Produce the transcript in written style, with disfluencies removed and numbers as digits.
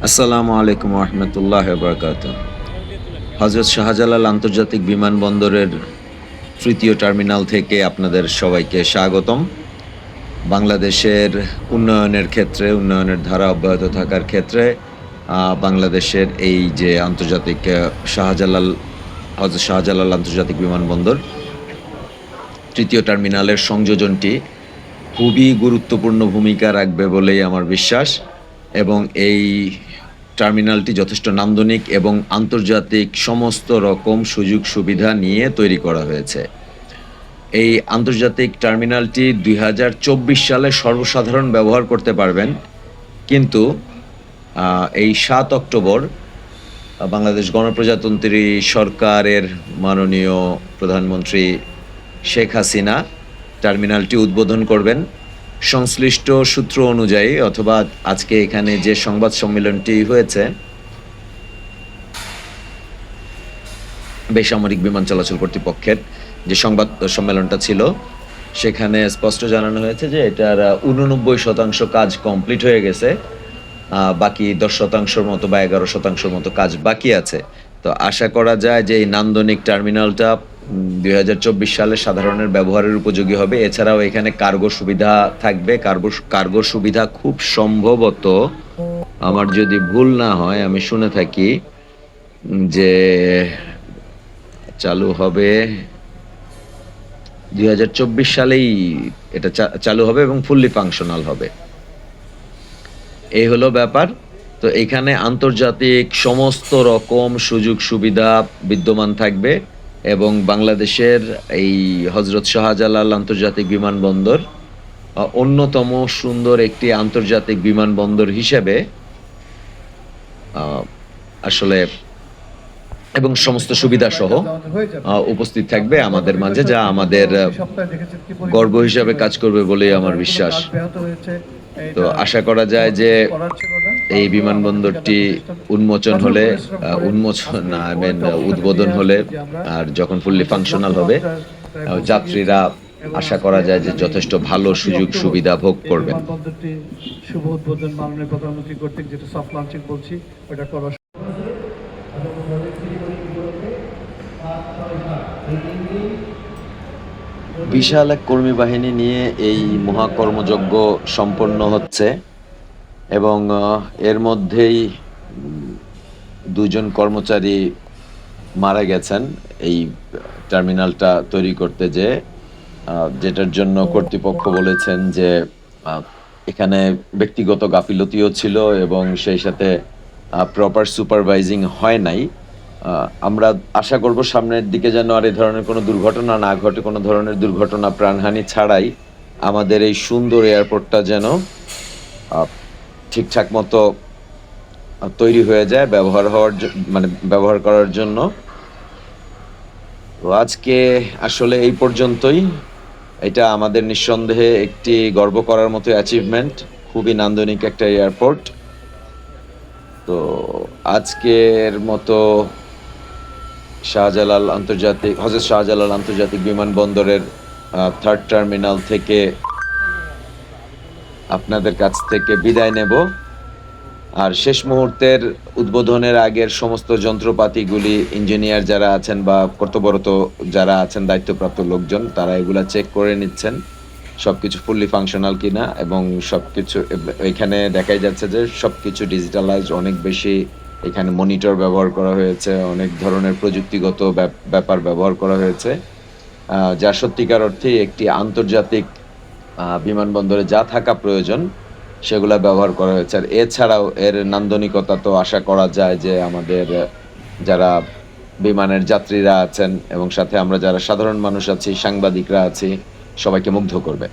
আসসালামু আলাইকুম রহমতুল্লাহ বরকাত। হজরত শাহজালাল আন্তর্জাতিক বিমানবন্দরের তৃতীয় টার্মিনাল থেকে আপনাদের সবাইকে স্বাগতম। বাংলাদেশের উন্নয়নের ক্ষেত্রে, উন্নয়নের ধারা অব্যাহত থাকার ক্ষেত্রে বাংলাদেশের এই যে আন্তর্জাতিক হজরত শাহজালাল আন্তর্জাতিক বিমানবন্দর তৃতীয় টার্মিনালের সংযোজনটি খুবই গুরুত্বপূর্ণ ভূমিকা রাখবে বলেই আমার বিশ্বাস, এবং এই টার্মিনালটি যথেষ্ট নান্দনিক এবং আন্তর্জাতিক সমস্ত রকম সুযোগ সুবিধা নিয়ে তৈরি করা হয়েছে। এই আন্তর্জাতিক টার্মিনালটি 2024 সালে সর্বসাধারণ ব্যবহার করতে পারবেন, কিন্তু এই 7 অক্টোবর বাংলাদেশ গণপ্রজাতন্ত্রী সরকারের মাননীয় প্রধানমন্ত্রী শেখ হাসিনা টার্মিনালটি উদ্বোধন করবেন। সংশ্লিষ্ট সূত্র অনুযায়ী, অথবা আজকে এখানে যে সংবাদ সম্মেলনটি হয়েছে, বেসামরিক বিমান চলাচল কর্তৃপক্ষের যে সংবাদ সম্মেলনটা ছিল, সেখানে স্পষ্ট জানানো হয়েছে যে এটার 89% কাজ কমপ্লিট হয়ে গেছে, বাকি 10% মতো বা 11% মতো কাজ বাকি আছে। তো আশা করা যায় যে এই নান্দনিক টার্মিনালটা 2024 সালে সাধারণের ব্যবহারের উপযোগী হবে। এছাড়াও এখানে কার্গো সুবিধা থাকবে। কার্গো সুবিধা খুব সম্ভবত, আমার যদি ভুল না হয়, আমি শুনে থাকি যে চালু হবে 2024 সালেই এটা চালু হবে এবং ফুললি ফাংশনাল হবে। এই হলো ব্যাপার। তো এখানে আন্তর্জাতিক সমস্ত রকম সুযোগ সুবিধা বিদ্যমান থাকবে, এবং বাংলাদেশের এই হজরত শাহজালাল আন্তর্জাতিক বিমানবন্দর অন্যতম সুন্দর একটি আন্তর্জাতিক বিমানবন্দর হিসেবে আসলে এবং সমস্ত সুবিধা সহ উপস্থিত থাকবে আমাদের মাঝে, যা আমাদের গর্ব হিসাবে কাজ করবে বলেই আমার বিশ্বাস। তো আশা করা যায় যে এই বিমানবন্দরটি উদ্বোধন হলে আর যখন ফুললি ফাংশনাল হবে, যাত্রীরা আশা করা যায় যে যথেষ্ট ভালো সুযোগ সুবিধা ভোগ করবেন। শুভ উদ্বোধন মাননীয় প্রধানমন্ত্রী কর্তৃক যেটা সফট লঞ্চিং বলছি, ওটা করা বিশাল এক কর্মী বাহিনী নিয়ে এই মহাকর্মযজ্ঞ সম্পন্ন হচ্ছে, এবং এর মধ্যেই 2 জন কর্মচারী মারা গেছেন এই টার্মিনালটা তৈরি করতে, যেটার জন্য কর্তৃপক্ষ বলেছেন যে এখানে ব্যক্তিগত গাফিলতিও ছিল এবং সেই সাথে প্রপার সুপারভাইজিং হয় নাই। আমরা আশা করব সামনের দিকে যেন আর এই ধরনের কোনো দুর্ঘটনা না ঘটে, কোনো ধরনের দুর্ঘটনা প্রাণহানি ছাড়াই আমাদের এই সুন্দর এয়ারপোর্টটা যেন ঠিকঠাক মতো তৈরি হয়ে যায় ব্যবহার করার জন্য। তো আজকে আসলে এই পর্যন্তই। এটা আমাদের নিঃসন্দেহে একটি গর্ব করার মতো অ্যাচিভমেন্ট, খুবই নান্দনিক একটা এয়ারপোর্ট। তো আজকের মতো হজরত শাহজালাল আন্তর্জাতিক বিমানবন্দরের 3rd টার্মিনাল থেকে আপনাদের কাছ থেকে বিদায় নেব। আর শেষ মুহূর্তের উদ্বোধনের আগের সমস্ত যন্ত্রপাতিগুলি ইঞ্জিনিয়ার যারা আছেন বা কর্তব্যরত যারা আছেন, দায়িত্বপ্রাপ্ত লোকজন, তারা এগুলা চেক করে নিচ্ছেন সবকিছু ফুললি ফাংশনাল কিনা, এবং সবকিছু এখানে দেখাই যাচ্ছে যে সবকিছু ডিজিটালাইজ, অনেক বেশি এখানে মনিটর ব্যবহার করা হয়েছে, অনেক ধরনের প্রযুক্তিগত ব্যাপার ব্যবহার করা হয়েছে, যা সত্যিকার অর্থে একটি আন্তর্জাতিক বিমানবন্দরে যা থাকা প্রয়োজন সেগুলা ব্যবহার করা হয়েছে। আর এছাড়াও এর নান্দনিকতা তো আশা করা যায় যে আমাদের যারা বিমানের যাত্রীরা আছেন এবং সাথে আমরা যারা সাধারণ মানুষ আছি, সাংবাদিকরা আছি, সবাইকে মুগ্ধ করবে।